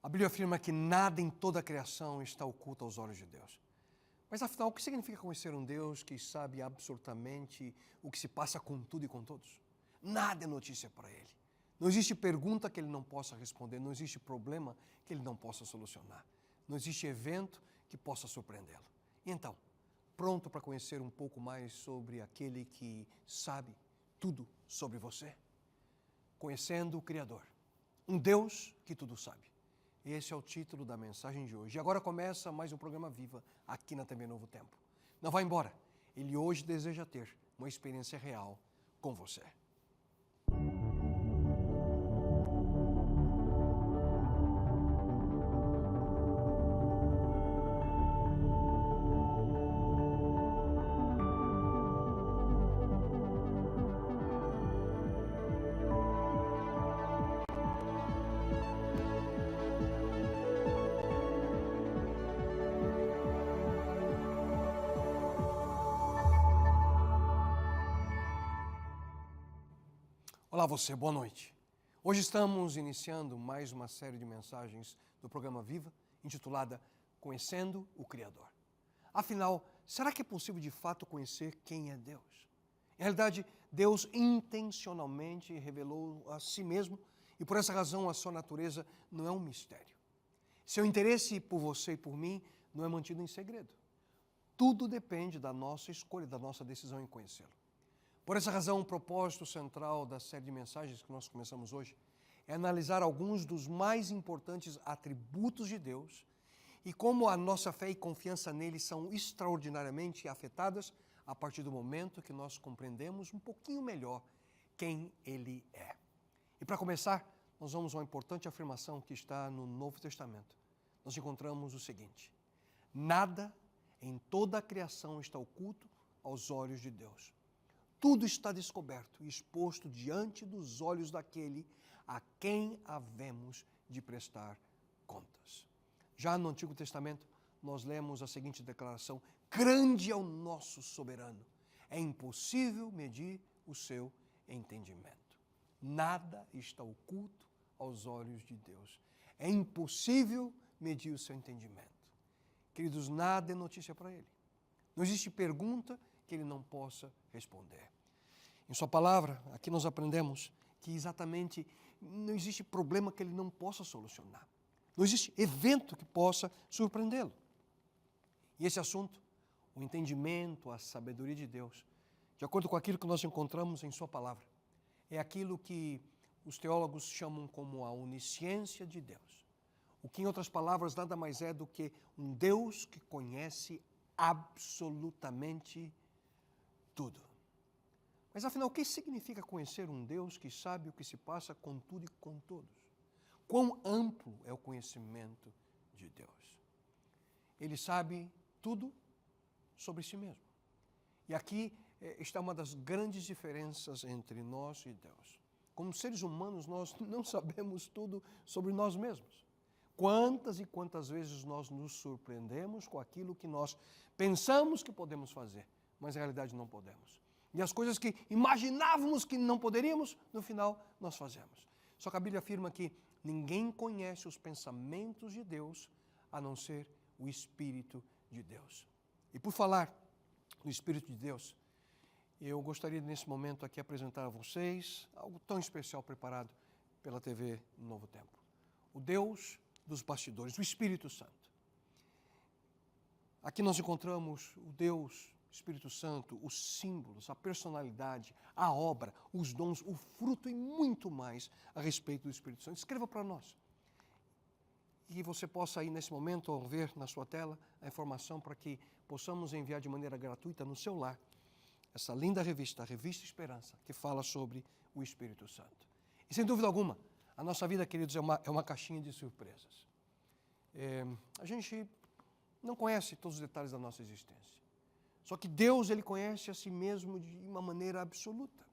A Bíblia afirma que nada em toda a criação está oculto aos olhos de Deus. Mas afinal, o que significa conhecer um Deus que sabe absolutamente o que se passa com tudo e com todos? Nada é notícia para Ele. Não existe pergunta que Ele não possa responder, não existe problema que Ele não possa solucionar. Não existe evento que possa surpreendê-lo. E então, pronto para conhecer um pouco mais sobre aquele que sabe tudo sobre você? Conhecendo o Criador, um Deus que tudo sabe. Esse é o título da mensagem de hoje. E agora começa mais um programa Viva aqui na TV Novo Tempo. Não vá embora. Ele hoje deseja ter uma experiência real com você. Olá você, boa noite. Hoje estamos iniciando mais uma série de mensagens do programa Viva, intitulada Conhecendo o Criador. Afinal, será que é possível de fato conhecer quem é Deus? Em realidade, Deus intencionalmente revelou a si mesmo e por essa razão a sua natureza não é um mistério. Seu interesse por você e por mim não é mantido em segredo. Tudo depende da nossa escolha, da nossa decisão em conhecê-lo. Por essa razão, o propósito central da série de mensagens que nós começamos hoje é analisar alguns dos mais importantes atributos de Deus e como a nossa fé e confiança nele são extraordinariamente afetadas a partir do momento que nós compreendemos um pouquinho melhor quem ele é. E para começar, nós vamos a uma importante afirmação que está no Novo Testamento. Nós encontramos o seguinte: nada em toda a criação está oculto aos olhos de Deus. Tudo está descoberto e exposto diante dos olhos daquele a quem havemos de prestar contas. Já no Antigo Testamento, nós lemos a seguinte declaração: grande é o nosso soberano, é impossível medir o seu entendimento. Nada está oculto aos olhos de Deus. É impossível medir o seu entendimento. Queridos, nada é notícia para Ele. Não existe pergunta que Ele não possa responder. Em sua palavra, aqui nós aprendemos que exatamente não existe problema que Ele não possa solucionar. Não existe evento que possa surpreendê-lo. E esse assunto, o entendimento, a sabedoria de Deus, de acordo com aquilo que nós encontramos em sua palavra, é aquilo que os teólogos chamam como a onisciência de Deus. O que, em outras palavras, nada mais é do que um Deus que conhece absolutamente tudo. Mas afinal, o que significa conhecer um Deus que sabe o que se passa com tudo e com todos? Quão amplo é o conhecimento de Deus? Ele sabe tudo sobre si mesmo. E aqui está uma das grandes diferenças entre nós e Deus. Como seres humanos, nós não sabemos tudo sobre nós mesmos. Quantas e quantas vezes nós nos surpreendemos com aquilo que nós pensamos que podemos fazer, mas na realidade não podemos. E as coisas que imaginávamos que não poderíamos, no final nós fazemos. Só que a Bíblia afirma que ninguém conhece os pensamentos de Deus a não ser o Espírito de Deus. E por falar no Espírito de Deus, eu gostaria nesse momento aqui apresentar a vocês algo tão especial preparado pela TV Novo Tempo. O Deus dos bastidores, o Espírito Santo. Aqui nós encontramos o Deus Espírito Santo, os símbolos, a personalidade, a obra, os dons, o fruto e muito mais a respeito do Espírito Santo. Escreva para nós. E você possa aí nesse momento ver na sua tela a informação para que possamos enviar de maneira gratuita no seu lar essa linda revista, a Revista Esperança, que fala sobre o Espírito Santo. E sem dúvida alguma, a nossa vida, queridos, é uma caixinha de surpresas. A gente não conhece todos os detalhes da nossa existência. Só que Deus, Ele conhece a si mesmo de uma maneira absoluta.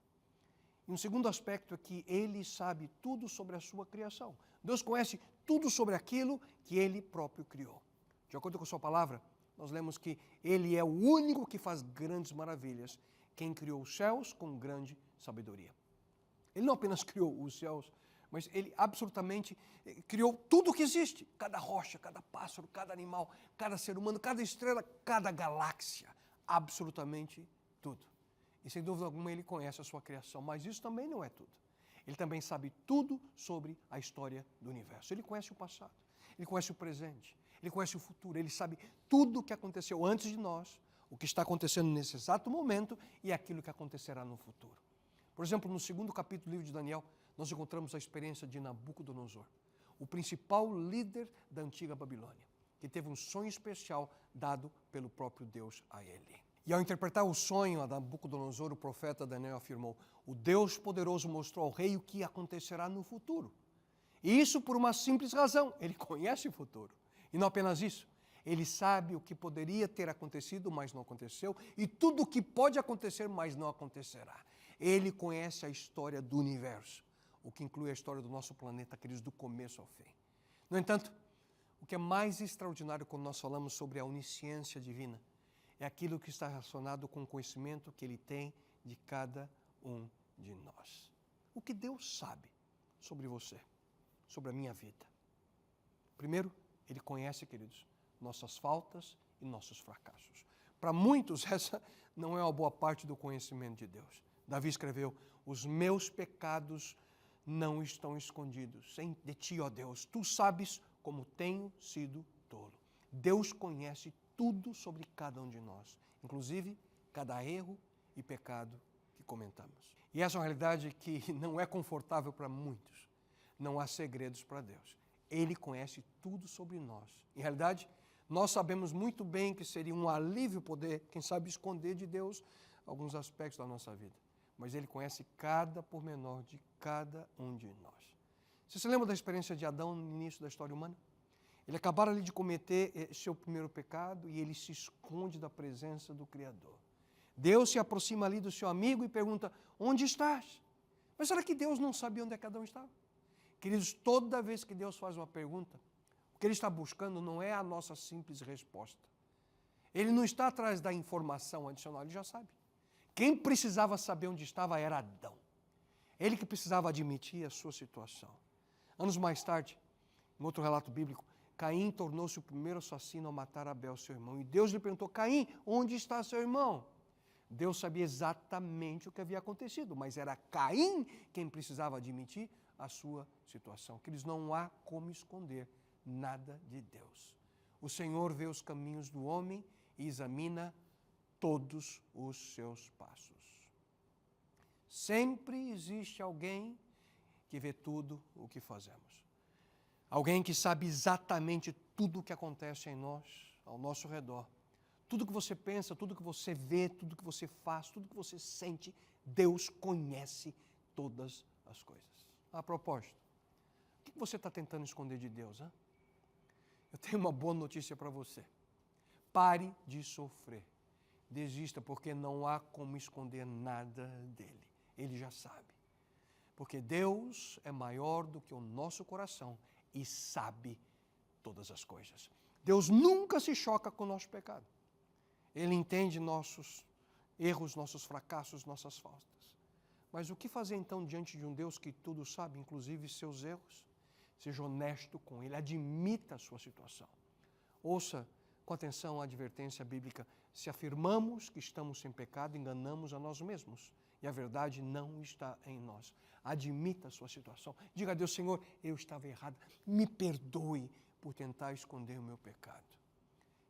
E um segundo aspecto é que Ele sabe tudo sobre a sua criação. Deus conhece tudo sobre aquilo que Ele próprio criou. De acordo com a sua palavra, nós lemos que Ele é o único que faz grandes maravilhas, quem criou os céus com grande sabedoria. Ele não apenas criou os céus mas ele absolutamente criou tudo o que existe. Cada rocha, cada pássaro, cada animal, cada ser humano, cada estrela, cada galáxia. Absolutamente tudo. E sem dúvida alguma ele conhece a sua criação, mas isso também não é tudo. Ele também sabe tudo sobre a história do universo. Ele conhece o passado, ele conhece o presente, ele conhece o futuro, ele sabe tudo o que aconteceu antes de nós, o que está acontecendo nesse exato momento e aquilo que acontecerá no futuro. Por exemplo, no 2º capítulo do livro de Daniel, nós encontramos a experiência de Nabucodonosor, o principal líder da antiga Babilônia, que teve um sonho especial dado pelo próprio Deus a ele. E ao interpretar o sonho a Nabucodonosor, o profeta Daniel afirmou: o Deus poderoso mostrou ao rei o que acontecerá no futuro. E isso por uma simples razão: ele conhece o futuro. E não apenas isso, ele sabe o que poderia ter acontecido, mas não aconteceu, e tudo o que pode acontecer, mas não acontecerá. Ele conhece a história do universo, o que inclui a história do nosso planeta, queridos, do começo ao fim. No entanto, o que é mais extraordinário quando nós falamos sobre a onisciência divina é aquilo que está relacionado com o conhecimento que ele tem de cada um de nós. O que Deus sabe sobre você, sobre a minha vida. Primeiro, ele conhece, queridos, nossas faltas e nossos fracassos. Para muitos, essa não é uma boa parte do conhecimento de Deus. Davi escreveu: os meus pecados não estão escondidos de ti, ó Deus. Tu sabes como tenho sido tolo. Deus conhece tudo sobre cada um de nós, inclusive cada erro e pecado que cometamos. E essa é uma realidade que não é confortável para muitos. Não há segredos para Deus. Ele conhece tudo sobre nós. Em realidade, nós sabemos muito bem que seria um alívio poder, quem sabe, esconder de Deus alguns aspectos da nossa vida. Mas Ele conhece cada pormenor de cada um de nós. Você se lembra da experiência de Adão no início da história humana? Ele acabara ali de cometer seu primeiro pecado e ele se esconde da presença do Criador. Deus se aproxima ali do seu amigo e pergunta: onde estás? Mas será que Deus não sabia onde é que Adão estava? Queridos, toda vez que Deus faz uma pergunta, o que Ele está buscando não é a nossa simples resposta. Ele não está atrás da informação adicional, Ele já sabe. Quem precisava saber onde estava era Adão. Ele que precisava admitir a sua situação. Anos mais tarde, em outro relato bíblico, Caim tornou-se o primeiro assassino a matar Abel, seu irmão. E Deus lhe perguntou: Caim, onde está seu irmão? Deus sabia exatamente o que havia acontecido, mas era Caim quem precisava admitir a sua situação. Queridos, não há como esconder nada de Deus. O Senhor vê os caminhos do homem e examina todos os seus passos. Sempre existe alguém que vê tudo o que fazemos. Alguém que sabe exatamente tudo o que acontece em nós, ao nosso redor. Tudo que você pensa, tudo que você vê, tudo que você faz, tudo que você sente, Deus conhece todas as coisas. A propósito, o que você está tentando esconder de Deus? Hein? Eu tenho uma boa notícia para você. Pare de sofrer. Desista, porque não há como esconder nada dele. Ele já sabe. Porque Deus é maior do que o nosso coração e sabe todas as coisas. Deus nunca se choca com o nosso pecado. Ele entende nossos erros, nossos fracassos, nossas faltas. Mas o que fazer então diante de um Deus que tudo sabe, inclusive seus erros? Seja honesto com Ele, admita a sua situação. Ouça com atenção a advertência bíblica: se afirmamos que estamos sem pecado, enganamos a nós mesmos e a verdade não está em nós. Admita a sua situação. Diga a Deus: Senhor, eu estava errado, me perdoe por tentar esconder o meu pecado.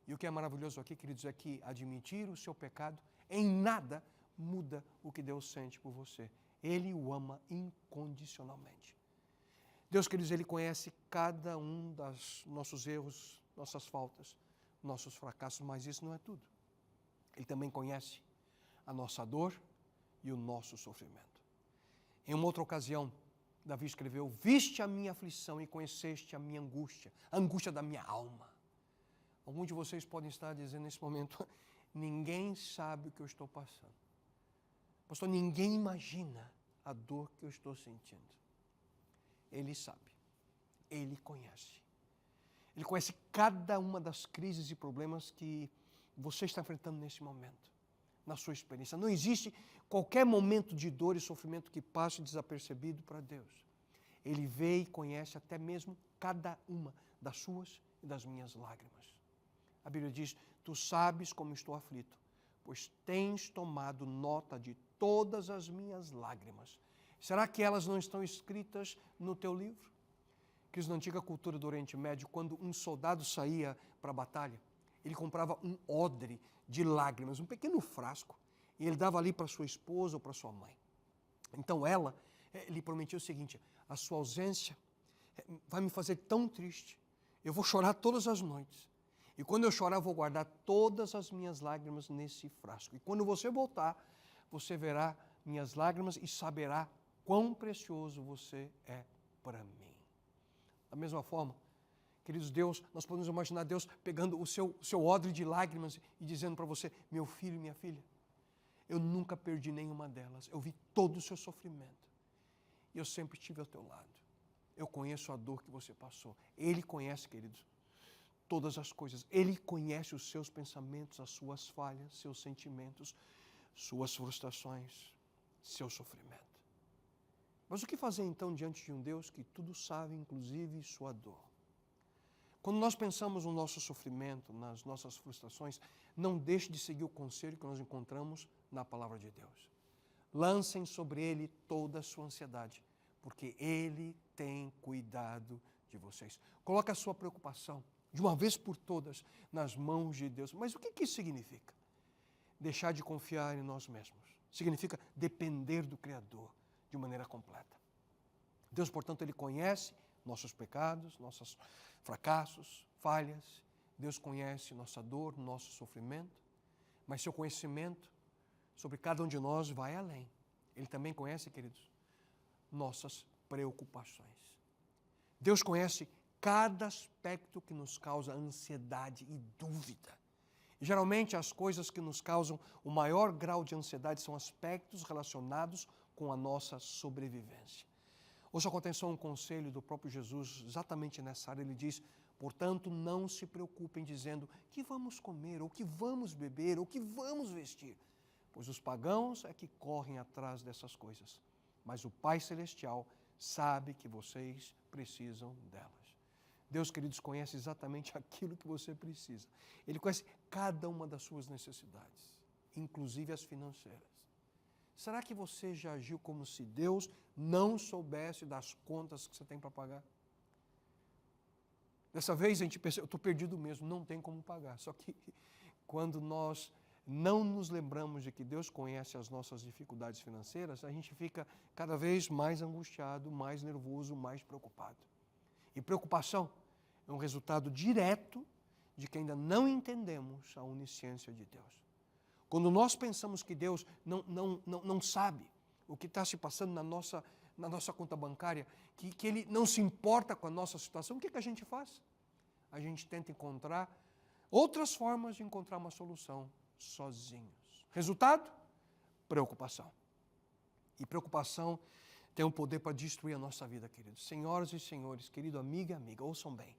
E o que é maravilhoso aqui, queridos, é que admitir o seu pecado em nada muda o que Deus sente por você. Ele o ama incondicionalmente. Deus, queridos, Ele conhece cada um dos nossos erros, nossas faltas, nossos fracassos, mas isso não é tudo. Ele também conhece a nossa dor e o nosso sofrimento. Em uma outra ocasião, Davi escreveu: viste a minha aflição e conheceste a minha angústia, a angústia da minha alma. Alguns de vocês podem estar dizendo nesse momento: ninguém sabe o que eu estou passando. Pastor, ninguém imagina a dor que eu estou sentindo. Ele sabe, Ele conhece. Ele conhece cada uma das crises e problemas que você está enfrentando nesse momento, na sua experiência. Não existe qualquer momento de dor e sofrimento que passe desapercebido para Deus. Ele vê e conhece até mesmo cada uma das suas e das minhas lágrimas. A Bíblia diz, tu sabes como estou aflito, pois tens tomado nota de todas as minhas lágrimas. Será que elas não estão escritas no teu livro? Que na antiga cultura do Oriente Médio, quando um soldado saía para a batalha, ele comprava um odre de lágrimas, um pequeno frasco, e ele dava ali para sua esposa ou para sua mãe. Então ela lhe prometia o seguinte, a sua ausência vai me fazer tão triste, eu vou chorar todas as noites. E quando eu chorar, eu vou guardar todas as minhas lágrimas nesse frasco. E quando você voltar, você verá minhas lágrimas e saberá quão precioso você é para mim. Da mesma forma, queridos, Deus, nós podemos imaginar Deus pegando o seu odre de lágrimas e dizendo para você, meu filho e minha filha, eu nunca perdi nenhuma delas. Eu vi todo o seu sofrimento. E eu sempre estive ao teu lado. Eu conheço a dor que você passou. Ele conhece, queridos, todas as coisas. Ele conhece os seus pensamentos, as suas falhas, seus sentimentos, suas frustrações, seu sofrimento. Mas o que fazer então diante de um Deus que tudo sabe, inclusive sua dor? Quando nós pensamos no nosso sofrimento, nas nossas frustrações, não deixe de seguir o conselho que nós encontramos na palavra de Deus. Lancem sobre Ele toda a sua ansiedade, porque Ele tem cuidado de vocês. Coloque a sua preocupação, de uma vez por todas, nas mãos de Deus. Mas o que isso significa? Deixar de confiar em nós mesmos. Significa depender do Criador de maneira completa. Deus, portanto, Ele conhece nossos pecados, nossos fracassos, falhas. Deus conhece nossa dor, nosso sofrimento, mas seu conhecimento sobre cada um de nós vai além. Ele também conhece, queridos, nossas preocupações. Deus conhece cada aspecto que nos causa ansiedade e dúvida. E, geralmente, as coisas que nos causam o maior grau de ansiedade são aspectos relacionados com a nossa sobrevivência. Ouça com atenção um conselho do próprio Jesus, exatamente nessa área. Ele diz, portanto, não se preocupem dizendo que vamos comer, ou que vamos beber, ou que vamos vestir, pois os pagãos é que correm atrás dessas coisas. Mas o Pai Celestial sabe que vocês precisam delas. Deus, queridos, conhece exatamente aquilo que você precisa. Ele conhece cada uma das suas necessidades, inclusive as financeiras. Será que você já agiu como se Deus não soubesse das contas que você tem para pagar? Dessa vez a gente pensa, eu estou perdido mesmo, não tem como pagar. Só que quando nós não nos lembramos de que Deus conhece as nossas dificuldades financeiras, a gente fica cada vez mais angustiado, mais nervoso, mais preocupado. E preocupação é um resultado direto de que ainda não entendemos a onisciência de Deus. Quando nós pensamos que Deus não sabe o que está se passando na nossa conta bancária, que Ele não se importa com a nossa situação, o que a gente faz? A gente tenta encontrar outras formas de encontrar uma solução sozinhos. Resultado? Preocupação. E preocupação tem um poder para destruir a nossa vida, queridos. Senhoras e senhores, querido amigo e amiga, ouçam bem.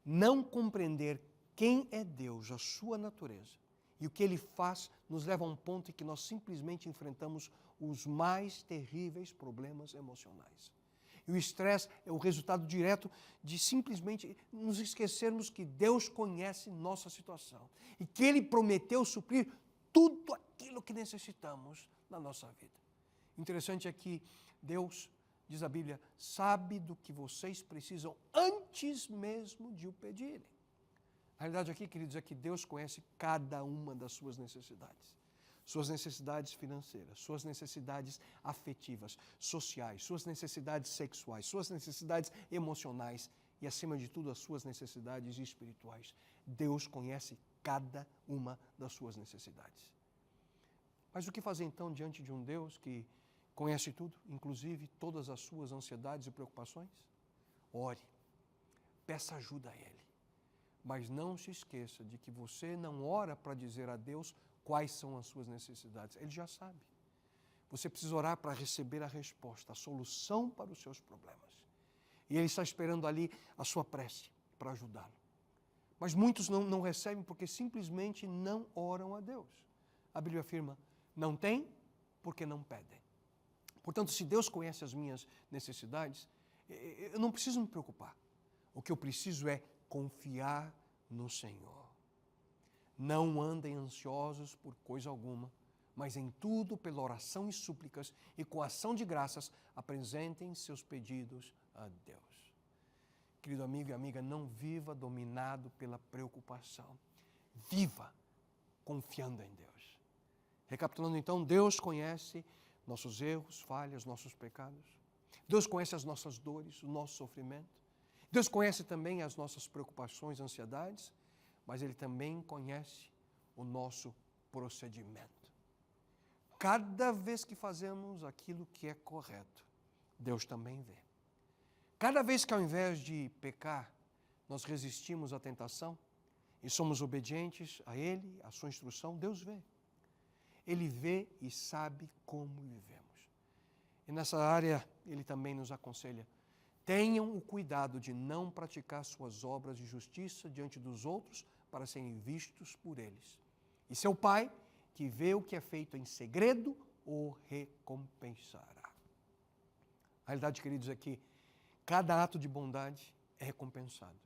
Não compreender quem é Deus, a sua natureza, e o que Ele faz nos leva a um ponto em que nós simplesmente enfrentamos os mais terríveis problemas emocionais. E o estresse é o resultado direto de simplesmente nos esquecermos que Deus conhece nossa situação e que Ele prometeu suprir tudo aquilo que necessitamos na nossa vida. Interessante é que Deus, diz a Bíblia, sabe do que vocês precisam antes mesmo de o pedirem. A realidade aqui, queridos, é que Deus conhece cada uma das suas necessidades. Suas necessidades financeiras, suas necessidades afetivas, sociais, suas necessidades sexuais, suas necessidades emocionais e, acima de tudo, as suas necessidades espirituais. Deus conhece cada uma das suas necessidades. Mas o que fazer então diante de um Deus que conhece tudo, inclusive todas as suas ansiedades e preocupações? Ore, peça ajuda a Ele. Mas não se esqueça de que você não ora para dizer a Deus quais são as suas necessidades. Ele já sabe. Você precisa orar para receber a resposta, a solução para os seus problemas. E Ele está esperando ali a sua prece para ajudá-lo. Mas muitos não recebem porque simplesmente não oram a Deus. A Bíblia afirma, não tem porque não pedem. Portanto, se Deus conhece as minhas necessidades, Eu não preciso me preocupar. O que eu preciso é confiar no Senhor. Não andem ansiosos por coisa alguma, mas em tudo, pela oração e súplicas e com ação de graças, apresentem seus pedidos a Deus. Querido amigo e amiga, não viva dominado pela preocupação. Viva confiando em Deus. Recapitulando então, Deus conhece nossos erros, falhas, nossos pecados. Deus conhece as nossas dores, o nosso sofrimento. Deus conhece também as nossas preocupações, ansiedades, mas Ele também conhece o nosso procedimento. Cada vez que fazemos aquilo que é correto, Deus também vê. Cada vez que ao invés de pecar, nós resistimos à tentação e somos obedientes a Ele, à sua instrução, Deus vê. Ele vê e sabe como vivemos. E nessa área, Ele também nos aconselha: tenham o cuidado de não praticar suas obras de justiça diante dos outros para serem vistos por eles. E seu Pai, que vê o que é feito em segredo, o recompensará. A realidade, queridos, é que cada ato de bondade é recompensado.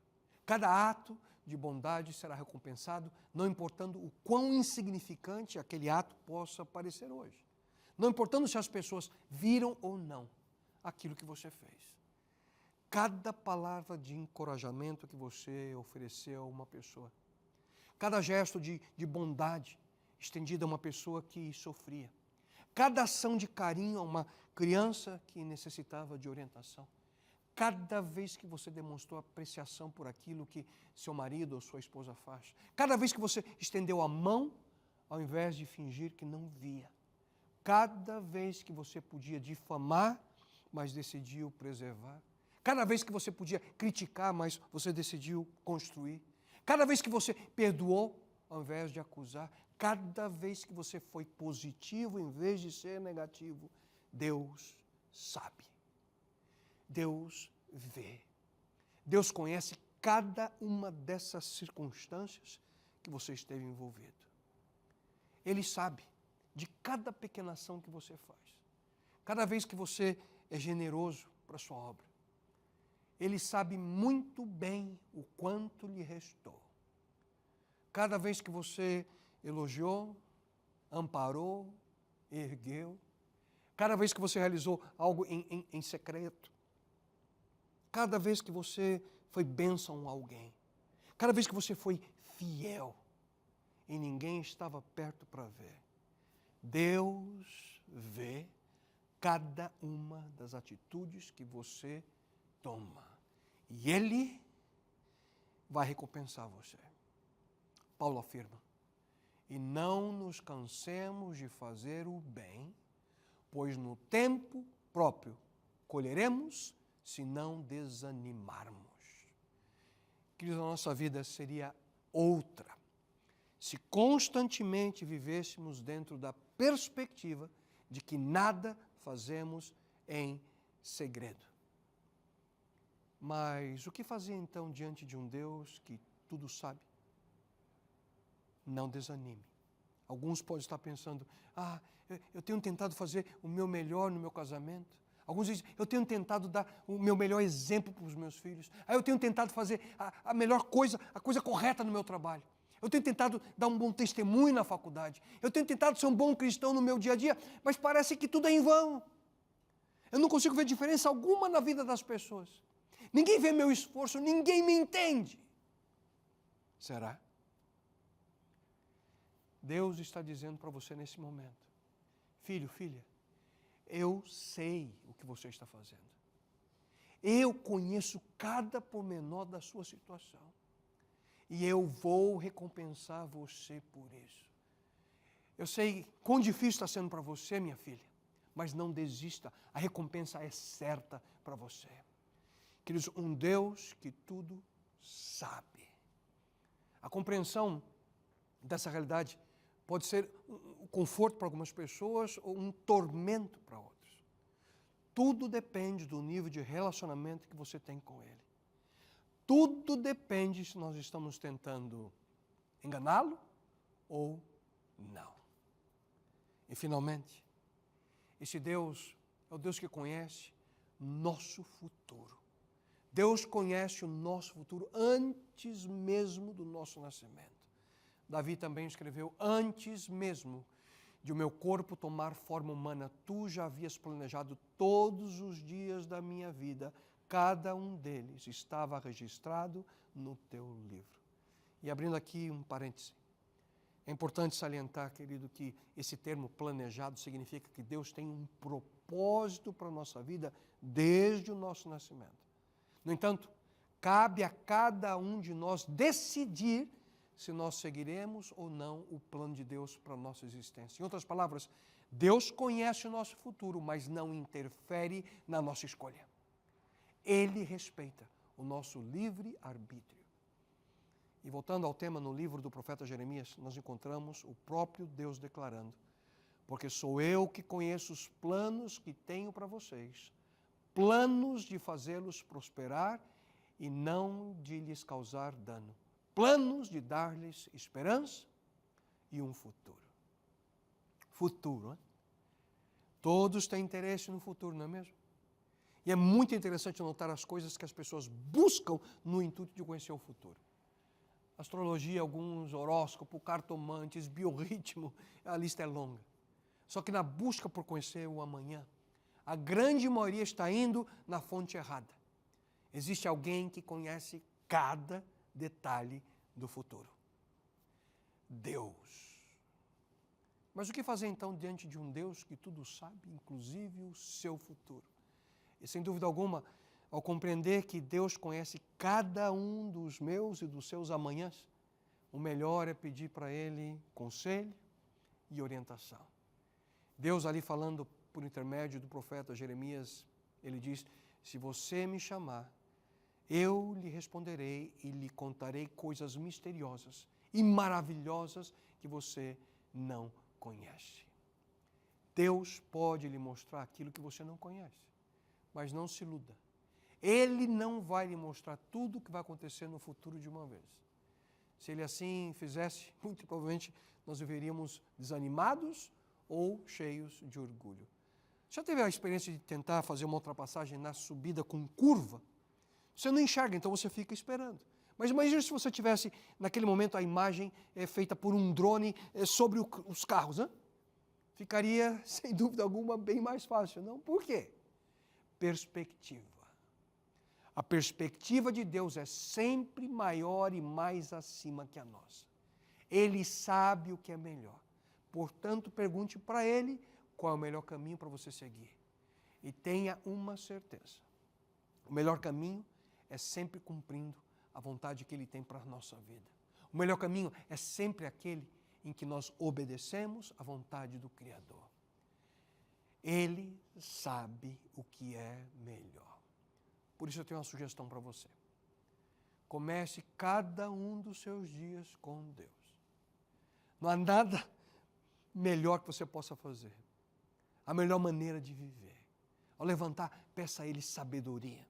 Cada ato de bondade será recompensado, não importando o quão insignificante aquele ato possa parecer hoje. Não importando se as pessoas viram ou não aquilo que você fez. Cada palavra de encorajamento que você ofereceu a uma pessoa, cada gesto de bondade estendida a uma pessoa que sofria, cada ação de carinho a uma criança que necessitava de orientação, cada vez que você demonstrou apreciação por aquilo que seu marido ou sua esposa faz, cada vez que você estendeu a mão ao invés de fingir que não via, cada vez que você podia difamar, mas decidiu preservar, cada vez que você podia criticar, mas você decidiu construir, cada vez que você perdoou ao invés de acusar, cada vez que você foi positivo em vez de ser negativo, Deus sabe. Deus vê. Deus conhece cada uma dessas circunstâncias que você esteve envolvido. Ele sabe de cada pequena ação que você faz. Cada vez que você é generoso para a sua obra. Ele sabe muito bem o quanto lhe restou. Cada vez que você elogiou, amparou, ergueu, cada vez que você realizou algo em secreto, cada vez que você foi bênção a alguém, cada vez que você foi fiel e ninguém estava perto para ver, Deus vê cada uma das atitudes que você toma. E Ele vai recompensar você. Paulo afirma: e não nos cansemos de fazer o bem, pois no tempo próprio colheremos se não desanimarmos. Queridos, a nossa vida seria outra se constantemente vivêssemos dentro da perspectiva de que nada fazemos em segredo. Mas o que fazer então diante de um Deus que tudo sabe? Não desanime. Alguns podem estar pensando: eu tenho tentado fazer o meu melhor no meu casamento. Alguns dizem: eu tenho tentado dar o meu melhor exemplo para os meus filhos. Eu tenho tentado fazer a melhor coisa, a coisa correta no meu trabalho. Eu tenho tentado dar um bom testemunho na faculdade. Eu tenho tentado ser um bom cristão no meu dia a dia, mas parece que tudo é em vão. Eu não consigo ver diferença alguma na vida das pessoas. Ninguém vê meu esforço, ninguém me entende. Será? Deus está dizendo para você nesse momento: filho, filha, eu sei o que você está fazendo. Eu conheço cada pormenor da sua situação. E eu vou recompensar você por isso. Eu sei quão difícil está sendo para você, minha filha, mas não desista, a recompensa é certa para você. Queridos, um Deus que tudo sabe. A compreensão dessa realidade pode ser um conforto para algumas pessoas ou um tormento para outras. Tudo depende do nível de relacionamento que você tem com Ele. Tudo depende se nós estamos tentando enganá-lo ou não. E finalmente, esse Deus é o Deus que conhece nosso futuro. Deus conhece o nosso futuro antes mesmo do nosso nascimento. Davi também escreveu: antes mesmo de o meu corpo tomar forma humana, tu já havias planejado todos os dias da minha vida, cada um deles estava registrado no teu livro. E abrindo aqui um parêntese, é importante salientar, querido, que esse termo planejado significa que Deus tem um propósito para a nossa vida desde o nosso nascimento. No entanto, cabe a cada um de nós decidir se nós seguiremos ou não o plano de Deus para a nossa existência. Em outras palavras, Deus conhece o nosso futuro, mas não interfere na nossa escolha. Ele respeita o nosso livre-arbítrio. E voltando ao tema, no livro do profeta Jeremias, nós encontramos o próprio Deus declarando: porque sou eu que conheço os planos que tenho para vocês, planos de fazê-los prosperar e não de lhes causar dano, planos de dar-lhes esperança e um futuro. Futuro, hein? Todos têm interesse no futuro, não é mesmo? E é muito interessante notar as coisas que as pessoas buscam no intuito de conhecer o futuro. Astrologia, alguns horóscopo, cartomantes, biorritmo, a lista é longa. Só que na busca por conhecer o amanhã, a grande maioria está indo na fonte errada. Existe alguém que conhece cada detalhe do futuro: Deus. Mas o que fazer então diante de um Deus que tudo sabe, inclusive o seu futuro? E sem dúvida alguma, ao compreender que Deus conhece cada um dos meus e dos seus amanhãs, o melhor é pedir para Ele conselho e orientação. Deus ali falando por intermédio do profeta Jeremias, ele diz: se você me chamar, eu lhe responderei e lhe contarei coisas misteriosas e maravilhosas que você não conhece. Deus pode lhe mostrar aquilo que você não conhece, mas não se iluda. Ele não vai lhe mostrar tudo o que vai acontecer no futuro de uma vez. Se Ele assim fizesse, muito provavelmente nós viveríamos desanimados ou cheios de orgulho. Já teve a experiência de tentar fazer uma ultrapassagem na subida com curva? Você não enxerga, então você fica esperando. Mas imagine se você tivesse, naquele momento, a imagem feita por um drone sobre os carros. Hein? Ficaria, sem dúvida alguma, bem mais fácil. Não? Por quê? Perspectiva. A perspectiva de Deus é sempre maior e mais acima que a nossa. Ele sabe o que é melhor. Portanto, pergunte para Ele qual é o melhor caminho para você seguir. E tenha uma certeza: o melhor caminho é sempre cumprindo a vontade que Ele tem para a nossa vida. O melhor caminho é sempre aquele em que nós obedecemos à vontade do Criador. Ele sabe o que é melhor. Por isso eu tenho uma sugestão para você. Comece cada um dos seus dias com Deus. Não há nada melhor que você possa fazer. A melhor maneira de viver. Ao levantar, peça a Ele sabedoria.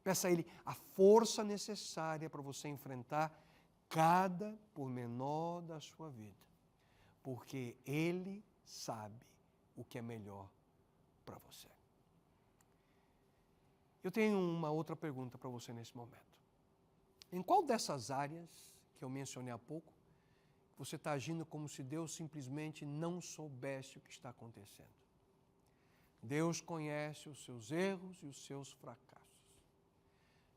Peça a Ele a força necessária para você enfrentar cada pormenor da sua vida. Porque Ele sabe o que é melhor para você. Eu tenho uma outra pergunta para você nesse momento. Em qual dessas áreas que eu mencionei há pouco, você está agindo como se Deus simplesmente não soubesse o que está acontecendo? Deus conhece os seus erros e os seus fracassos.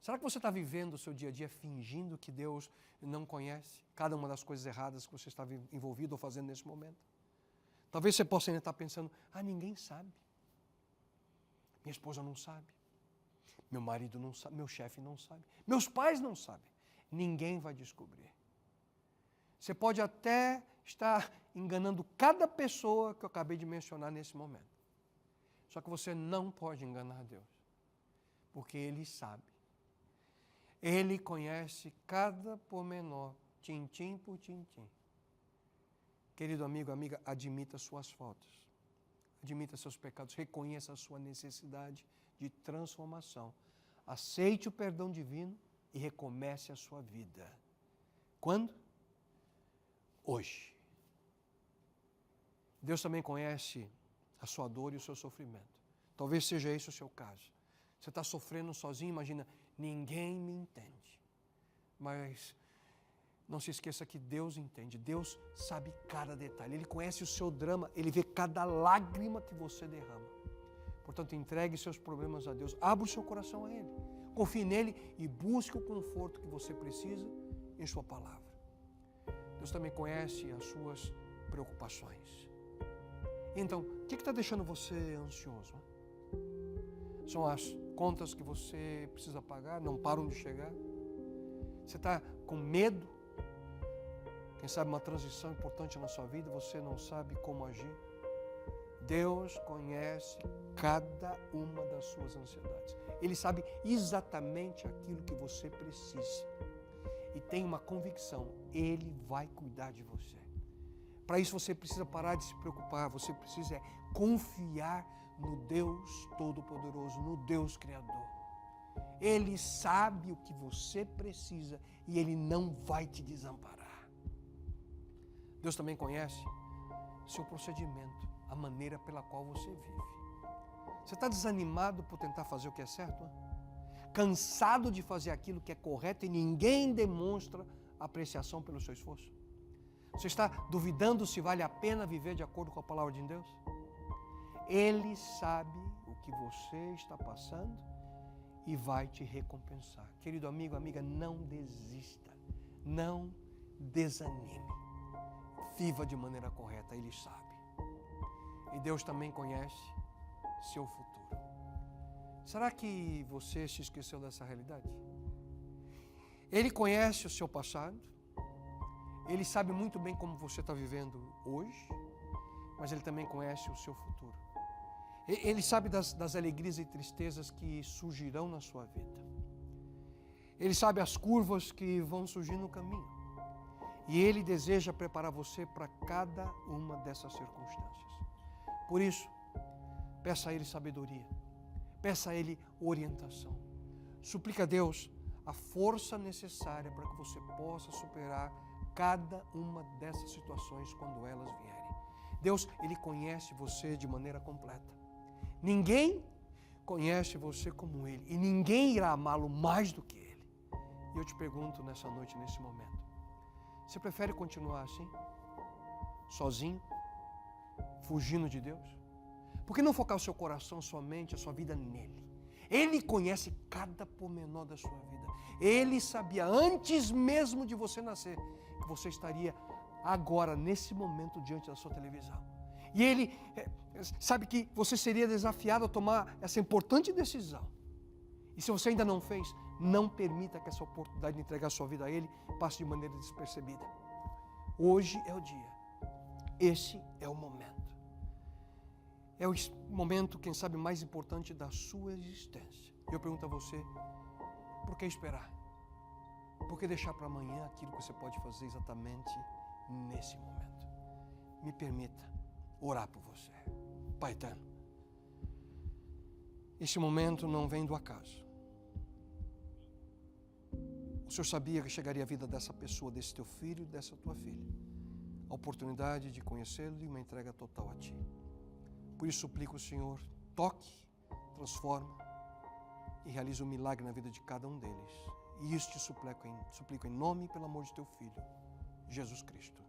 Será que você está vivendo o seu dia a dia fingindo que Deus não conhece cada uma das coisas erradas que você está envolvido ou fazendo nesse momento? Talvez você possa ainda estar pensando: ninguém sabe. Minha esposa não sabe. Meu marido não sabe, meu chefe não sabe, meus pais não sabem. Ninguém vai descobrir. Você pode até estar enganando cada pessoa que eu acabei de mencionar nesse momento. Só que você não pode enganar Deus, porque Ele sabe. Ele conhece cada pormenor, tintim por tintim. Querido amigo, amiga, admita suas faltas, admita seus pecados, reconheça a sua necessidade de transformação. Aceite o perdão divino e recomece a sua vida. Quando? Hoje. Deus também conhece a sua dor e o seu sofrimento. Talvez seja esse o seu caso. Você está sofrendo sozinho, imagina, ninguém me entende. Mas não se esqueça que Deus entende, Deus sabe cada detalhe, Ele conhece o seu drama, Ele vê cada lágrima que você derrama. Portanto, entregue seus problemas a Deus, abra o seu coração a Ele, confie nele e busque o conforto que você precisa em sua palavra. Deus também conhece as suas preocupações. Então, o que está deixando você ansioso? São as contas que você precisa pagar, não param de chegar? Você está com medo? Quem sabe uma transição importante na sua vida, você não sabe como agir? Deus conhece cada uma das suas ansiedades. Ele sabe exatamente aquilo que você precisa. E tem uma convicção, Ele vai cuidar de você. Para isso você precisa parar de se preocupar, você precisa confiar no Deus Todo-Poderoso, no Deus Criador. Ele sabe o que você precisa e Ele não vai te desamparar. Deus também conhece seu procedimento, a maneira pela qual você vive. Você está desanimado por tentar fazer o que é certo? Cansado de fazer aquilo que é correto e ninguém demonstra apreciação pelo seu esforço? Você está duvidando se vale a pena viver de acordo com a palavra de Deus? Ele sabe o que você está passando e vai te recompensar. Querido amigo, amiga, não desista, não desanime. Viva de maneira correta, Ele sabe. E Deus também conhece seu futuro. Será que você se esqueceu dessa realidade? Ele conhece o seu passado, Ele sabe muito bem como você está vivendo hoje, mas Ele também conhece o seu futuro. Ele sabe das alegrias e tristezas que surgirão na sua vida. Ele sabe as curvas que vão surgir no caminho. E Ele deseja preparar você para cada uma dessas circunstâncias. Por isso, peça a Ele sabedoria, peça a Ele orientação. Suplica a Deus a força necessária para que você possa superar cada uma dessas situações quando elas vierem. Deus, Ele conhece você de maneira completa. Ninguém conhece você como Ele e ninguém irá amá-lo mais do que Ele. E eu te pergunto nessa noite, nesse momento, você prefere continuar assim? Sozinho? Fugindo de Deus? Por que não focar o seu coração, sua mente, a sua vida nele? Ele conhece cada pormenor da sua vida. Ele sabia antes mesmo de você nascer que você estaria agora, nesse momento, diante da sua televisão. E Ele sabe que você seria desafiado a tomar essa importante decisão. E se você ainda não fez, não permita que essa oportunidade de entregar a sua vida a Ele passe de maneira despercebida. Hoje é o dia. Esse é o momento. É o momento, quem sabe, mais importante da sua existência. Eu pergunto a você, por que esperar? Por que deixar para amanhã aquilo que você pode fazer exatamente nesse momento? Me permita orar por você. Pai eterno, esse momento não vem do acaso. O Senhor sabia que chegaria a vida dessa pessoa, desse teu filho e dessa tua filha. A oportunidade de conhecê-lo e uma entrega total a Ti. Por isso suplico o Senhor, toque, transforma e realize um milagre na vida de cada um deles. E isso te suplico em nome e pelo amor de Teu Filho, Jesus Cristo.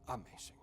Amém, Senhor.